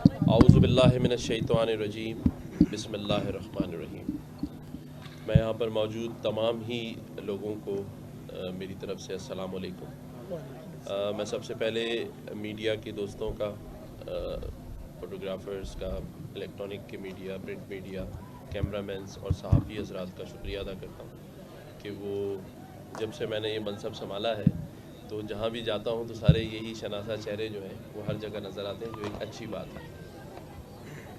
اعوذ باللہ من الشیطان الرجیم، بسم اللہ الرحمن الرحیم۔ میں یہاں پر موجود تمام ہی لوگوں کو میری طرف سے السلام علیکم۔ میں سب سے پہلے میڈیا کے دوستوں کا، فوٹوگرافرز کا، الیکٹرانک کے media, print media, camera mens اور صحافی حضرات کا شکریہ ادا کرتا ہوں کہ وہ جب سے میں نے یہ منصب سنبھالا ہے تو جہاں بھی جاتا ہوں تو سارے یہی شناسہ چہرے جو ہیں وہ ہر جگہ نظر آتے ہیں، جو ایک اچھی بات ہے۔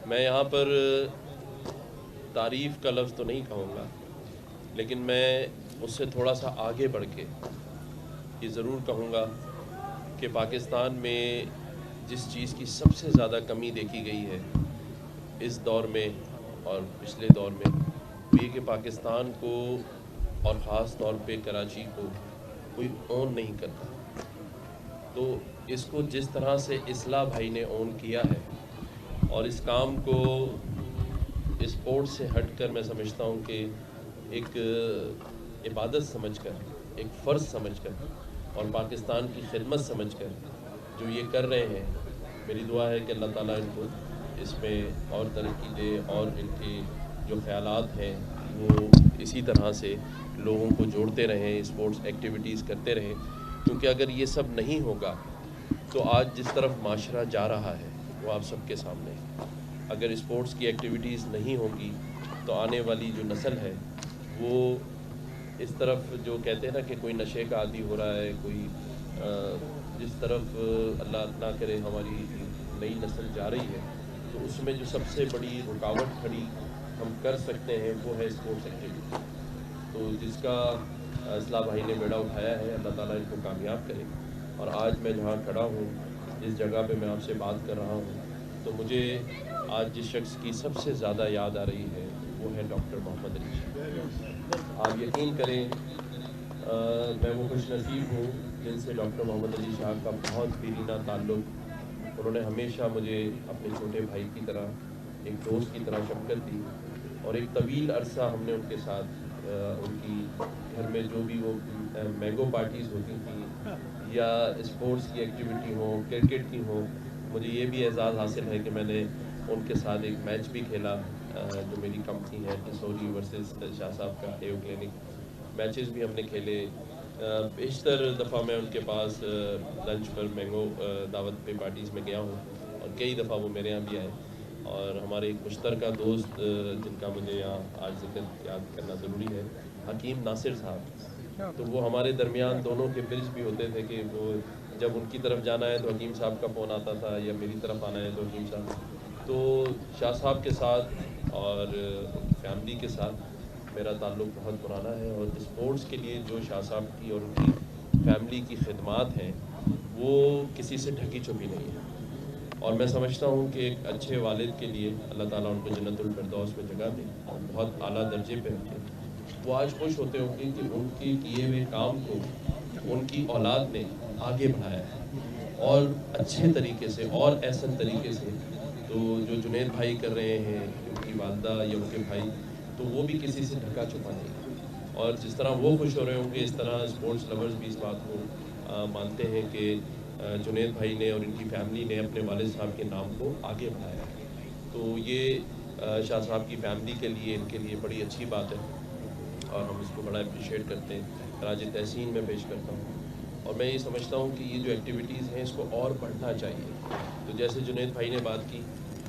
میں یہاں پر تعریف کا لفظ تو نہیں کہوں گا، لیکن میں اس سے تھوڑا سا آگے بڑھ کے یہ ضرور کہوں گا کہ پاکستان میں جس چیز کی سب سے زیادہ کمی دیکھی گئی ہے اس دور میں اور پچھلے دور میں، وہ یہ کہ پاکستان کو اور خاص طور پہ کراچی کو کوئی اون نہیں کرتا۔ تو اس کو جس طرح سے اصلاح بھائی نے اون کیا ہے اور اس کام کو اسپورٹ سے ہٹ کر میں سمجھتا ہوں کہ ایک عبادت سمجھ کر، ایک فرض سمجھ کر اور پاکستان کی خدمت سمجھ کر جو یہ کر رہے ہیں، میری دعا ہے کہ اللہ تعالیٰ ان کو اس میں اور ترقی دے اور ان کے جو خیالات ہیں وہ اسی طرح سے لوگوں کو جوڑتے رہیں، اسپورٹس ایکٹیویٹیز کرتے رہیں، کیونکہ اگر یہ سب نہیں ہوگا تو آج جس طرف معاشرہ جا رہا ہے وہ آپ سب کے سامنے ہے۔ اگر اسپورٹس کی ایکٹیویٹیز نہیں ہوں گی تو آنے والی جو نسل ہے وہ اس طرف جو کہتے ہیں نا کہ کوئی نشے کا عادی ہو رہا ہے، کوئی جس طرف اللہ نہ کرے ہماری نئی نسل جا رہی ہے، تو اس میں جو سب سے بڑی رکاوٹ کھڑی ہم کر سکتے ہیں وہ ہے اسپورٹس ایکٹیویٹی۔ تو جس کا اصلاح بھائی نے بیڑا اٹھایا ہے، اللہ تعالیٰ ان کو کامیاب کرے۔ اور آج میں جہاں کھڑا ہوں، جس جگہ پہ میں آپ سے بات کر رہا ہوں، تو مجھے آج جس شخص کی سب سے زیادہ یاد آ رہی ہے وہ ہے ڈاکٹر محمد علی شاہ۔ آپ یقین کریں میں وہ خوش نصیب ہوں جن سے ڈاکٹر محمد علی شاہ کا بہت دیرینہ تعلق، انہوں نے ہمیشہ مجھے اپنے چھوٹے بھائی کی طرح، ایک دوست کی طرح شفقت دی، اور ایک طویل عرصہ ہم نے ان کے ساتھ ان کی گھر میں جو بھی وہ مینگو پارٹیز ہوتی تھیں یا اسپورٹس کی ایکٹیویٹی ہو، کرکٹ کی ہو، مجھے یہ بھی اعزاز حاصل ہے کہ میں نے ان کے ساتھ ایک میچ بھی کھیلا جو میری کمپنی ہے ٹسوری ورسز شاہ صاحب کا ایو کلینک، میچز بھی ہم نے کھیلے۔ بیشتر دفعہ میں ان کے پاس لنچ پر مینگو دعوت پہ پارٹیز میں گیا ہوں، اور کئی دفعہ وہ میرے یہاں بھی آئے۔ اور ہمارے ایک مشترکہ دوست جن کا مجھے یہاں آج ذکر یاد کرنا ضروری ہے، حکیم ناصر صاحب، تو وہ ہمارے درمیان دونوں کے برج بھی ہوتے تھے کہ وہ جب ان کی طرف جانا ہے تو حکیم صاحب کا فون آتا تھا، یا میری طرف آنا ہے تو حکیم صاحب۔ تو شاہ صاحب کے ساتھ اور ان کی فیملی کے ساتھ میرا تعلق بہت پرانا ہے، اور اسپورٹس کے لیے جو شاہ صاحب کی اور ان کی فیملی کی خدمات ہیں وہ کسی سے ڈھکی چھپی نہیں ہے۔ اور میں سمجھتا ہوں کہ ایک اچھے والد کے لیے اللہ تعالیٰ ان کو جنت الفردوس میں جگہ دے اور بہت اعلیٰ درجے پہ رکھے۔ وہ آج خوش ہوتے ہوں گے کہ ان کے کیے ہوئے کام کو ان کی اولاد نے آگے بڑھایا ہے، اور اچھے طریقے سے اور احسن طریقے سے۔ تو جو جنید بھائی کر رہے ہیں، ان کی والدہ یا ان کے بھائی، تو وہ بھی کسی سے ڈھکا چھپا نہیں، اور جس طرح وہ خوش ہو رہے ہوں گے اس طرح اسپورٹس لورز بھی اس بات کو مانتے ہیں کہ جنید بھائی نے اور ان کی فیملی نے اپنے والد صاحب کے نام کو آگے بڑھایا ہے۔ تو یہ شاہ صاحب کی فیملی کے لیے، ان کے لیے بڑی اچھی بات ہے، اور ہم اس کو بڑا اپریشیٹ کرتے ہیں۔ خراج تحسین میں پیش کرتا ہوں، اور میں یہ سمجھتا ہوں کہ یہ جو ایکٹیویٹیز ہیں اس کو اور بڑھنا چاہیے۔ تو جیسے جنید بھائی نے بات کی،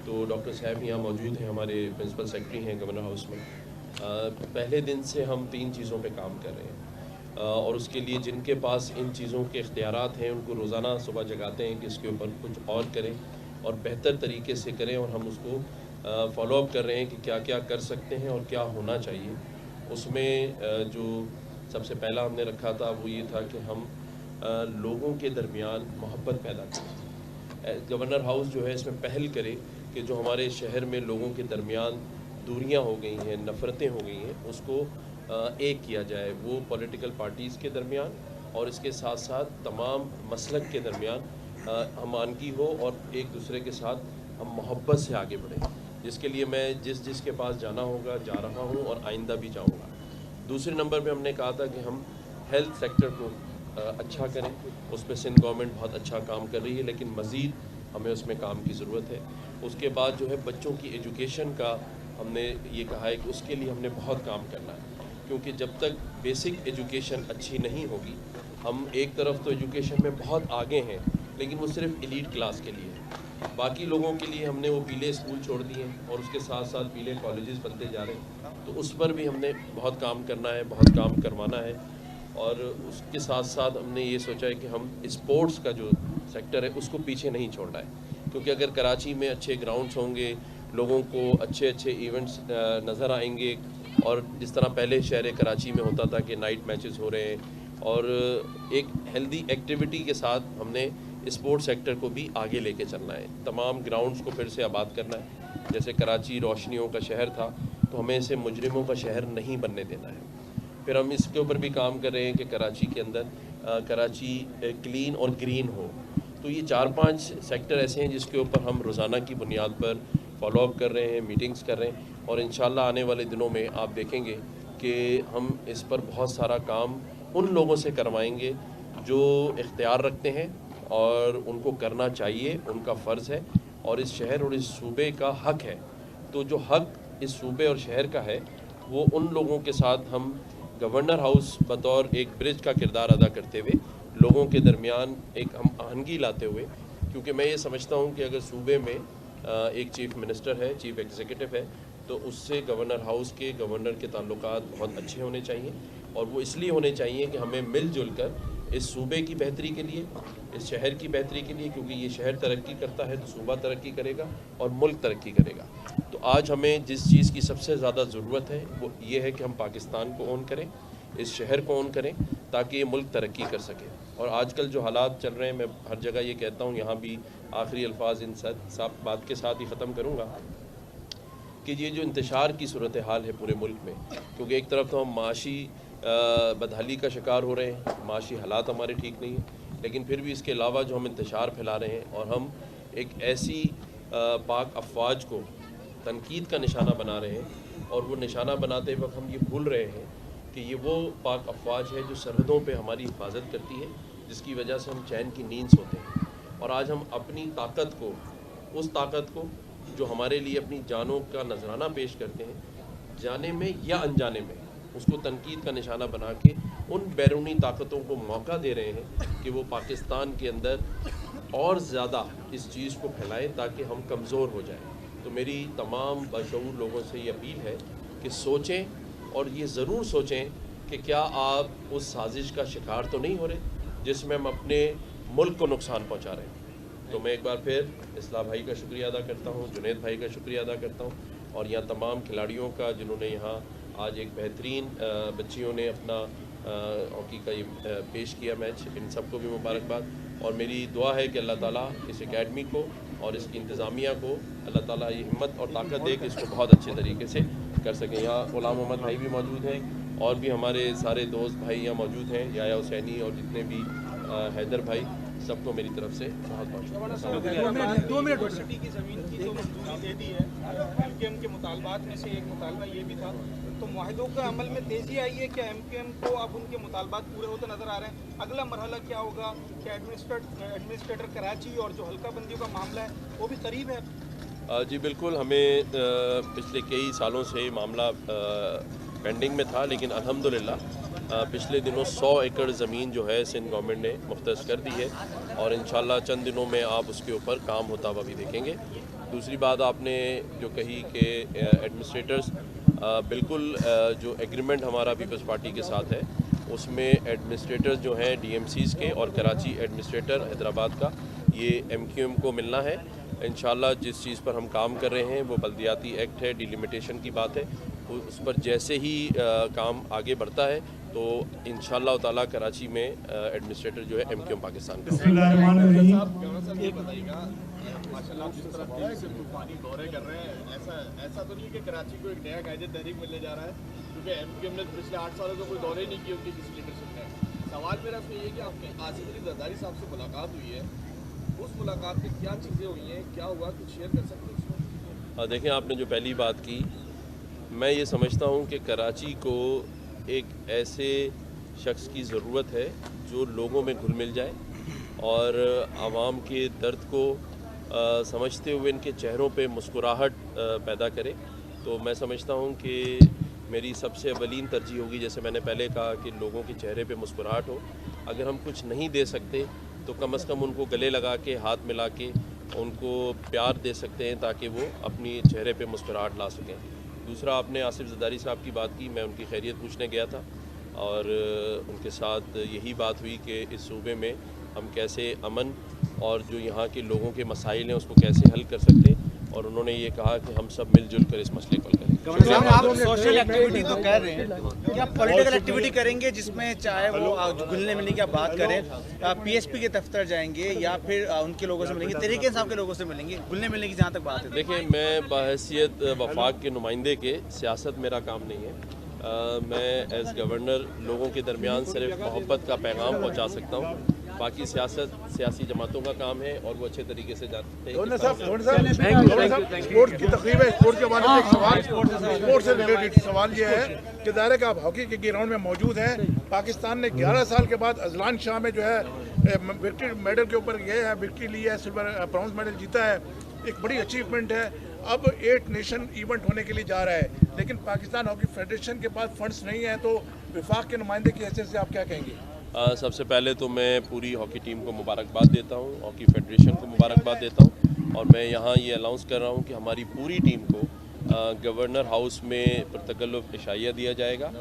تو ڈاکٹر صاحب یہاں موجود ہیں، ہمارے پرنسپل سیکرٹری ہیں گورنر ہاؤس میں۔ پہلے دن سے ہم 3 چیزوں پہ کام کر رہے ہیں، اور اس کے لیے جن کے پاس ان چیزوں کے اختیارات ہیں ان کو روزانہ صبح جگاتے ہیں کہ اس کے اوپر کچھ اور کریں اور بہتر طریقے سے کریں، اور ہم اس کو فالو اپ کر رہے ہیں کہ کیا کیا کر سکتے ہیں اور کیا ہونا چاہیے۔ اس میں جو سب سے پہلا ہم نے رکھا تھا وہ یہ تھا کہ ہم لوگوں کے درمیان محبت پیدا کریں۔ گورنر ہاؤس جو ہے اس میں پہل کرے کہ جو ہمارے شہر میں لوگوں کے درمیان دوریاں ہو گئی ہیں، نفرتیں ہو گئی ہیں، اس کو ایک کیا جائے، وہ پولیٹیکل پارٹیز کے درمیان اور اس کے ساتھ ساتھ تمام مسلک کے درمیان ہمانگی ہو، اور ایک دوسرے کے ساتھ ہم محبت سے آگے بڑھیں، جس کے لیے میں جس کے پاس جانا ہوگا جا رہا ہوں اور آئندہ بھی جاؤں گا۔ دوسرے نمبر پہ ہم نے کہا تھا کہ ہم ہیلتھ سیکٹر کو اچھا کریں، اس پہ سندھ گورنمنٹ بہت اچھا کام کر رہی ہے، لیکن مزید हमें उसमें काम की ज़रूरत है। उसके बाद जो है बच्चों की एजुकेशन का हमने ये कहा है कि उसके लिए हमने बहुत काम करना है, क्योंकि जब तक बेसिक एजुकेशन अच्छी नहीं होगी, हम एक तरफ तो एजुकेशन में बहुत आगे हैं लेकिन वो सिर्फ एलीट क्लास के लिए है, बाकी लोगों के लिए हमने वो पीले स्कूल छोड़ दिए हैं और उसके साथ साथ पीले कॉलेजेस बनते जा रहे हैं। तो उस पर भी हमने बहुत काम करना है, बहुत काम करवाना है। और उसके साथ साथ हमने ये सोचा है कि हम स्पोर्ट्स का जो सेक्टर है उसको पीछे नहीं छोड़ना है, क्योंकि अगर कराची में अच्छे ग्राउंड्स होंगे, लोगों को अच्छे अच्छे इवेंट्स नज़र आएंगे, और जिस तरह पहले शहर कराची में होता था कि नाइट मैचेस हो रहे हैं, और एक हेल्दी एक्टिविटी के साथ हमने स्पोर्ट्स सेक्टर को भी आगे लेके चलना है। तमाम ग्राउंड्स को फिर से आबाद करना है। जैसे कराची रोशनियों का शहर था, तो हमें इसे मुजरिमों का शहर नहीं बनने देना है। फिर हम इसके ऊपर भी काम कर रहे हैं कि कराची के अंदर कराची क्लीन और ग्रीन हो। तो ये 4-5 सेक्टर ऐसे हैं जिसके ऊपर हम रोज़ाना की बुनियाद पर फॉलो अप कर रहे हैं, मीटिंग्स कर रहे हैं, और इंशाल्लाह आने वाले दिनों में आप देखेंगे कि हम इस पर बहुत सारा काम उन लोगों से करवाएंगे जो इख्तियार रखते हैं और उनको करना चाहिए, उनका फ़र्ज़ है और इस शहर और इस सूबे का हक़ है। तो जो हक़ इस सूबे और शहर का है, वो उन लोगों के साथ हम गवर्नर हाउस बतौर एक ब्रिज का किरदार अदा करते हुए लोगों के दरमियान एक हम आहंगी लाते हुए, क्योंकि मैं ये समझता हूँ कि अगर सूबे में एक चीफ़ मिनिस्टर है, चीफ़ एग्जीक्यूटिव है, तो उससे गवर्नर हाउस के गवर्नर के ताल्लुकात बहुत अच्छे होने चाहिए, और वो इसलिए होने चाहिए कि हमें मिलजुल कर इस सूबे की बेहतरी के लिए, इस शहर की बेहतरी के लिए, क्योंकि ये शहर तरक्की करता है तो सूबा तरक्की करेगा और मुल्क तरक्की करेगा। तो आज हमें जिस चीज़ की सबसे ज़्यादा ज़रूरत है वो ये है कि हम पाकिस्तान को ओन करें, इस शहर को ओन करें, ताकि ये मुल्क तरक्की कर सके। और आजकल जो हालात चल रहे हैं, मैं हर जगह ये कहता हूँ, यहाँ भी आखिरी अल्फाज इन सब बात के साथ ही ख़त्म करूँगा कि ये जो इंतशार की सूरत हाल है पूरे मुल्क में, क्योंकि एक तरफ तो हम माशी बदहाली का शिकार हो रहे हैं, माशी हालात हमारे ठीक नहीं हैं, लेकिन फिर भी इसके अलावा जो हम इंतशार फैला रहे हैं और हम एक ऐसी पाक अफवाज को तनकीद का निशाना बना रहे हैं, और वो निशाना बनाते वक्त हम ये भूल रहे हैं कि ये वो पाक अफवाज है जो सरहदों पे हमारी हिफाजत करती है, जिसकी वजह से हम चैन की नींद सोते हैं। और आज हम अपनी ताकत को, उस ताकत को जो हमारे लिए अपनी जानों का नजराना पेश करते हैं, जाने में या अनजाने में, उसको तनकीद का निशाना बना के उन बैरूनी ताकतों को मौका दे रहे हैं कि वो पाकिस्तान के अंदर और ज़्यादा इस चीज़ को फैलाएं ताकि हम कमज़ोर हो जाएं। तो मेरी तमाम बशऊर लोगों से ये अपील है कि सोचें, और ये ज़रूर सोचें कि क्या आप उस साजिश का शिकार तो नहीं हो रहे जिसमें हम अपने मुल्क को नुकसान पहुंचा रहे हैं। तो मैं एक बार फिर इस्लाह भाई का शुक्रिया अदा करता हूं, जुनैद भाई का शुक्रिया अदा करता हूं, और यहाँ तमाम खिलाड़ियों का जिन्होंने यहाँ आज एक बेहतरीन बच्चियों ने अपना हॉकी का ये पेश किया मैच, इन सबको भी मुबारकबाद। और मेरी दुआ है कि अल्लाह ताला इस एकेडमी को और इसकी इंतज़ामिया को अल्लाह ताला ये हिम्मत और ताकत दे कि इसको बहुत अच्छे तरीके से कर सकें। यहाँ ग़ुलाम मोहम्मद भाई भी मौजूद हैं, और भी हमारे सारे दोस्त भाई यहाँ मौजूद हैं, याया हुसैनी और जितने भी हैदर भाई, सबको मेरी तरफ से बहुत बहुत यूनिवर्सिटी की ज़मीन की जो मंजूरी दे दी है, एमकेएम के मुतालबात में से एक मुतालबा ये भी था, तो मुआहदों का अमल में तेज़ी आई है क्या? एमकेएम को अब उनके मुतालबात पूरे होते नज़र आ रहे हैं? अगला मरहला क्या होगा? क्या एडमिनिस्ट्रेटर कराची और जो हल्का बंदियों का मामला है वो भी करीब है? जी बिल्कुल, हमें पिछले कई सालों से ये मामला पेंडिंग में था, लेकिन अल्हम्दुलिल्लाह पिछले दिनों 100 एकड़ ज़मीन जो है सिंध गवर्नमेंट ने मुख्तस कर दी है, और इंशाल्लाह चंद दिनों में आप उसके ऊपर काम होता हुआ भी देखेंगे। दूसरी बात आपने जो कही कि एडमिनिस्ट्रेटर्स, बिल्कुल जो एग्रीमेंट हमारा पीपल्स पार्टी के साथ है उसमें एडमिनिस्ट्रेटर्स जो हैं डीएमसीज़ के और कराची एडमिनिस्ट्रेटर हैदराबाद का, ये एमक्यूएम को मिलना है। इंशाल्लाह जिस चीज़ पर हम काम कर रहे हैं वो बल्दियाती एक्ट है, डिलिमिटेशन की बात है, उस पर जैसे ही काम आगे बढ़ता है तो इंशाल्लाह ताला कराची में एडमिनिस्ट्रेटर जो है एमक्यूएम पाकिस्तान का। माशाल्लाह जिस तरह तेजी से तूफानी दौरे कर रहे हैं, ऐसा तो नहीं कि कराची को एक नया कायदे तहरीक मिलने जा रहा है, क्योंकि एमक्यूएम ने पिछले 8 सालों से कोई दौरे नहीं किए उनकी किसी लीडरशिप ने। सवाल मेरा इसमें ये कि आपकी आसिफ अली जरदारी साहब से मुलाकात हुई है, उस मुलाकात में क्या चीज़ें हुई हैं, क्या हुआ, कुछ शेयर कर सकते हैं उसमें? देखें, आपने जो पहली बात की, मैं ये समझता हूँ कि कराची को एक ऐसे शख्स की ज़रूरत है जो लोगों में घुल मिल जाए और आवाम के दर्द को समझते हुए इनके चेहरों पे मुस्कुराहट पैदा करे। तो मैं समझता हूँ कि मेरी सबसे अवलीन तरजीह होगी, जैसे मैंने पहले कहा, कि लोगों के चेहरे पे मुस्कुराहट हो। अगर हम कुछ नहीं दे सकते तो कम से कम उनको गले लगा के, हाथ मिला के उनको प्यार दे सकते हैं ताकि वो अपनी चेहरे पे मुस्कुराहट ला सकें। दूसरा, आपने आसिफ ज़रदारी साहब की बात की, मैं उनकी खैरियत पूछने गया था और उनके साथ यही बात हुई कि इस सूबे में हम कैसे अमन और जो यहाँ के लोगों के मसाइल हैं उसको कैसे हल कर सकते हैं, और उन्होंने ये कहा कि हम सब मिलजुल कर इस मसले को हल करें। आप सोशल एक्टिविटी तो कर रहे हैं, क्या पॉलिटिकल एक्टिविटी करेंगे जिसमें चाहे वो घुलने मिलने की आप बात करें, पीएसपी के दफ्तर जाएंगे या फिर उनके लोगों से मिलेंगे, तहरीक इंसाफ के लोगों से मिलेंगे, घुलने मिलने की जहाँ तक बात है? देखिए, मैं बहैसियत वफाक के नुमाइंदे के सियासत मेरा काम नहीं है। मैं एज़ गवर्नर लोगों के दरमियान सिर्फ मोहब्बत का पैगाम पहुंचा सकता हूँ। बाकी सियासत सियासी जमातों का काम है और वो अच्छे तरीके से जानते हैं। स्पोर्ट्स की तकरीब है, स्पोर्ट्स के बारे में एक सवाल, स्पोर्ट्स से रिलेटेड सवाल ये है कि ज़ाहिर है कि आप हॉकी के ग्राउंड में मौजूद हैं। पाकिस्तान ने 11 साल के बाद अजलान शाह में जो है विक्ट्री मेडल के ऊपर गए हैं, विक्ट्री ली है, सिल्वर ब्रॉन्ज मेडल जीता है, एक बड़ी अचीवमेंट है। अब 8 नेशन इवेंट होने के लिए जा रहा है, लेकिन पाकिस्तान हॉकी फेडरेशन के पास फंड्स नहीं है, तो विफाक के नुमाइंदे की हैसियत से आप क्या कहेंगे? सबसे पहले तो मैं पूरी हॉकी टीम को मुबारकबाद देता हूँ, हॉकी फेडरेशन को मुबारकबाद देता हूँ, और मैं यहाँ ये अनाउंस कर रहा हूँ कि हमारी पूरी टीम को गवर्नर हाउस में पुरतकल्लुफ़ इशाइया दिया जाएगा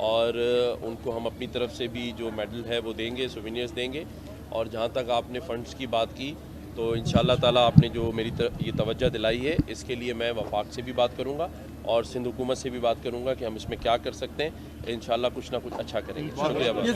और उनको हम अपनी तरफ से भी जो मेडल है वो देंगे, सोवेनियर्स देंगे। और जहाँ तक आपने फ़ंड्स की बात की, तो इंशाअल्लाह ताला आपने जो मेरी ये तवज्जो दिलाई है, इसके लिए मैं वफाक से भी बात करूँगा और सिंध हुकूमत से भी बात करूँगा कि हम इसमें क्या कर सकते हैं। इंशाअल्लाह कुछ ना कुछ अच्छा करेंगे। शुक्रिया।